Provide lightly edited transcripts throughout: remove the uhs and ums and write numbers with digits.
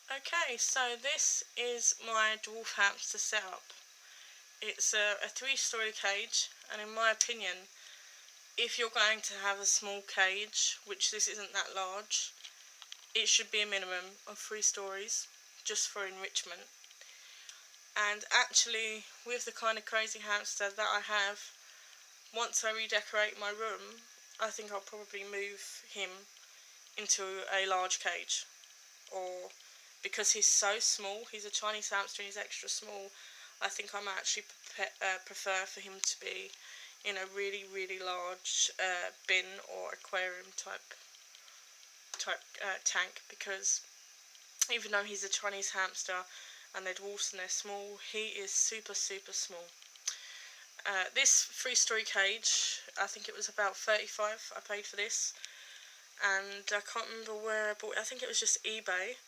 Okay, so this is my Dwarf Hamster setup. It's a three-story cage, and in my opinion, if you're going to have a small cage, which this isn't that large, it should be a minimum of 3 stories, just for enrichment. And actually, with the kind of crazy hamster that I have, once I redecorate my room, I think I'll probably move him into a large cage. Or, because he's so small, he's a Chinese hamster and he's extra small, I think I might actually prefer for him to be in a really, really large bin or aquarium type tank, because even though he's a Chinese hamster and they're dwarfs and they're small, he is super, super small. This 3-story cage, I think it was about $35 I paid for this, and I can't remember where I bought it. I think it was just eBay.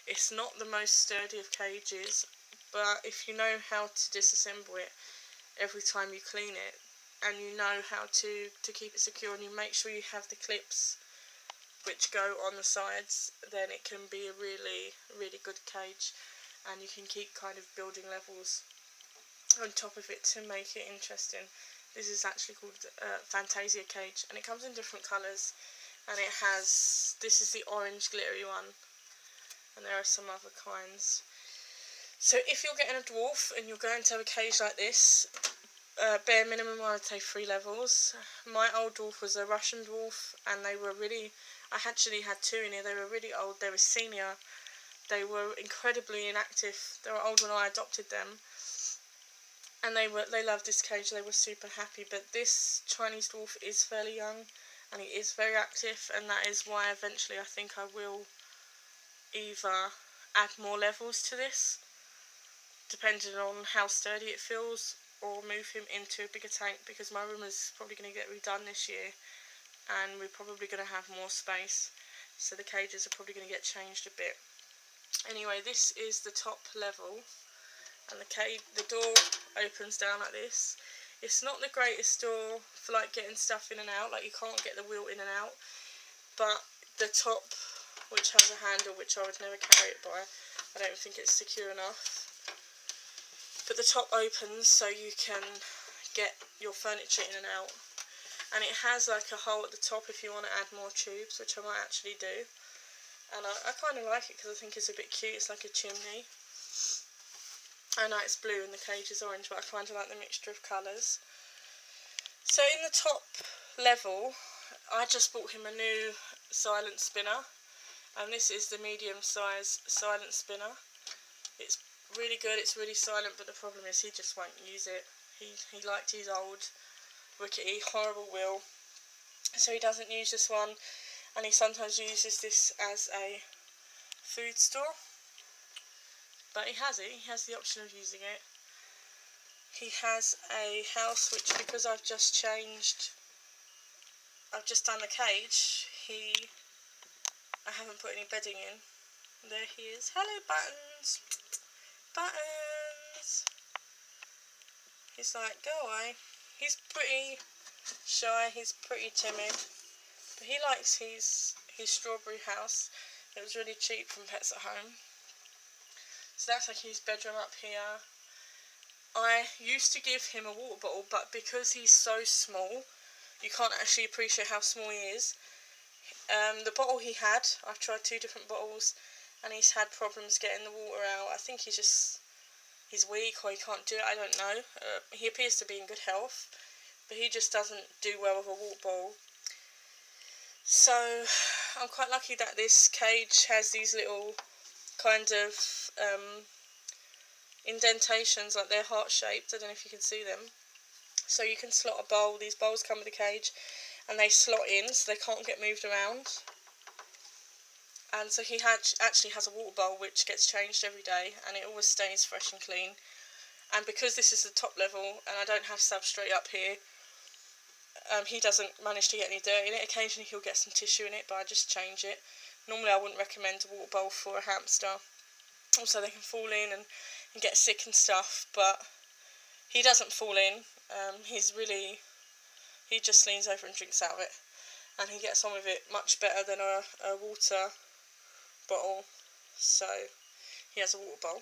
It's not the most sturdy of cages, but if you know how to disassemble it every time you clean it, and you know how to keep it secure, and you make sure you have the clips which go on the sides, then it can be a really, really good cage, and you can keep kind of building levels on top of it to make it interesting. This is actually called Fantasia cage, and it comes in different colours, and it has, this is the orange glittery one, and there are some other kinds. So if you're getting a dwarf and you're going to have a cage like this, bare minimum I would say 3 levels. My old dwarf was a Russian dwarf, and they were really, I actually had 2 in here. They were really old, they were senior, they were incredibly inactive. They were old when I adopted them, and they loved this cage, they were super happy. But this Chinese dwarf is fairly young and he is very active, and that is why eventually I think I will either add more levels to this, depending on how sturdy it feels, or move him into a bigger tank, because my room is probably going to get redone this year and we're probably going to have more space, so the cages are probably going to get changed a bit. Anyway, this is the top level, and the door opens down like this. It's not the greatest door for like getting stuff in and out, like you can't get the wheel in and out, but the top, which has a handle which I would never carry it by, I don't think it's secure enough, but the top opens so you can get your furniture in and out, and it has like a hole at the top if you want to add more tubes, which I might actually do, and I kind of like it because I think it's a bit cute. It's like a chimney. I know it's blue and the cage is orange, but I kind of like the mixture of colours. So in the top level, I just bought him a new silent spinner, and this is the medium size silent spinner. It's really good, it's really silent, but the problem is he just won't use it. He liked his old rickety horrible wheel, so he doesn't use this one, and he sometimes uses this as a food store. But he has the option of using it. He has a house which, because I've just done the cage, I haven't put any bedding in. There he is. Hello, Buttons! Buttons! He's like, go away. He's pretty shy, he's pretty timid, but he likes his strawberry house. It was really cheap from Pets at Home. So that's like his bedroom up here. I used to give him a water bottle, but because he's so small, you can't actually appreciate how small he is. The bottle he had, I've tried 2 different bottles, and he's had problems getting the water out. I think he's weak, or he can't do it, I don't know. He appears to be in good health, but he just doesn't do well with a water bottle. So I'm quite lucky that this cage has these little kind of indentations, like they're heart shaped. I don't know if you can see them. So you can slot a bowl. These bowls come with the cage, and they slot in so they can't get moved around. And so he actually has a water bowl which gets changed every day, and it always stays fresh and clean. And because this is the top level and I don't have substrate up here, he doesn't manage to get any dirt in it. Occasionally he'll get some tissue in it, but I just change it. Normally I wouldn't recommend a water bowl for a hamster. Also, they can fall in and get sick and stuff, but he doesn't fall in. He just leans over and drinks out of it, and he gets on with it much better than a water bottle. So he has a water bowl.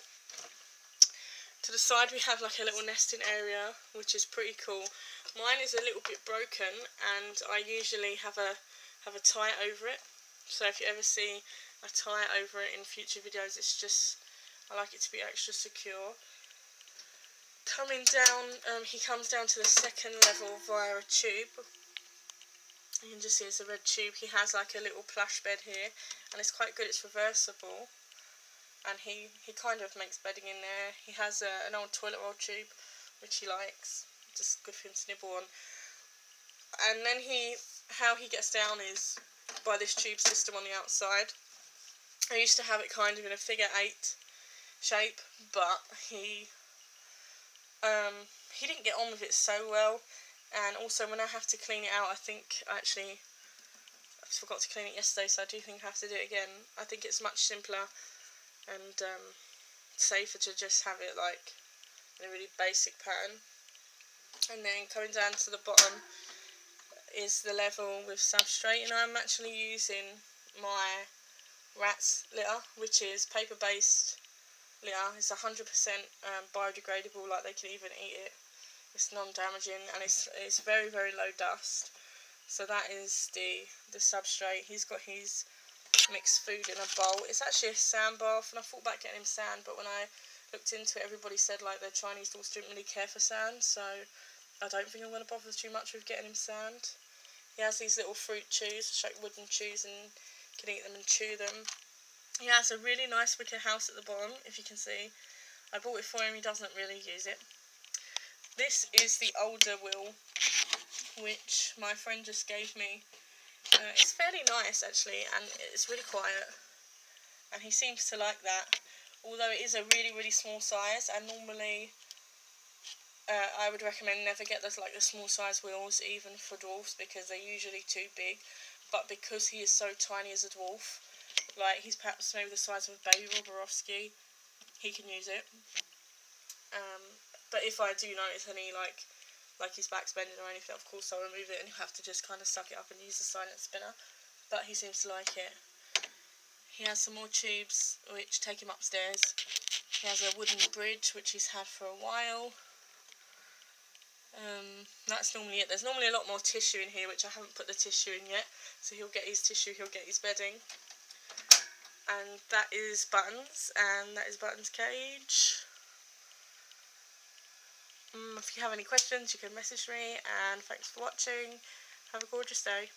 To the side we have like a little nesting area, which is pretty cool. Mine is a little bit broken, and I usually have a tie over it. So if you ever see a tie over it in future videos, it's just, I like it to be extra secure. Coming down, he comes down to the second level via a tube. You can just see it's a red tube. He has like a little plush bed here, and it's quite good, it's reversible. And he kind of makes bedding in there. He has an old toilet roll tube, which he likes. Just good for him to nibble on. And then how he gets down is by this tube system on the outside. I used to have it kind of in a figure 8 shape, but he didn't get on with it so well. And also when I have to clean it out, I think I forgot to clean it yesterday, so I do think I have to do it again. I think it's much simpler and safer to just have it like in a really basic pattern. And then coming down to the bottom is the level with substrate, and I'm actually using my rat's litter, which is paper based litter. It's 100% biodegradable, like they can even eat it. It's non-damaging, and it's very, very low dust. So that is the substrate. He's got his mixed food in a bowl. It's actually a sand bath, and I thought about getting him sand, but when I looked into it, everybody said like their Chinese dwarfs didn't really care for sand, so I don't think I'm going to bother too much with getting him sand. He has these little fruit chews, like wooden chews, and can eat them and chew them. He has a really nice wicker house at the bottom, if you can see. I bought it for him, he doesn't really use it. This is the older wheel, which my friend just gave me. It's fairly nice actually, and it's really quiet, and he seems to like that, although it is a really, really small size, and normally I would recommend never get the small size wheels even for dwarfs, because they're usually too big. But because he is so tiny as a dwarf, like he's perhaps maybe the size of a baby Roborovsky, he can use it. But if I do notice any like his back's bending or anything, of course I'll remove it, and you have to just kind of suck it up and use the silent spinner. But he seems to like it. He has some more tubes which take him upstairs. He has a wooden bridge which he's had for a while. That's normally it. There's normally a lot more tissue in here, which I haven't put the tissue in yet. So he'll get his tissue, he'll get his bedding. And that is Buttons, and that is Buttons' cage. If you have any questions, you can message me, and thanks for watching. Have a gorgeous day.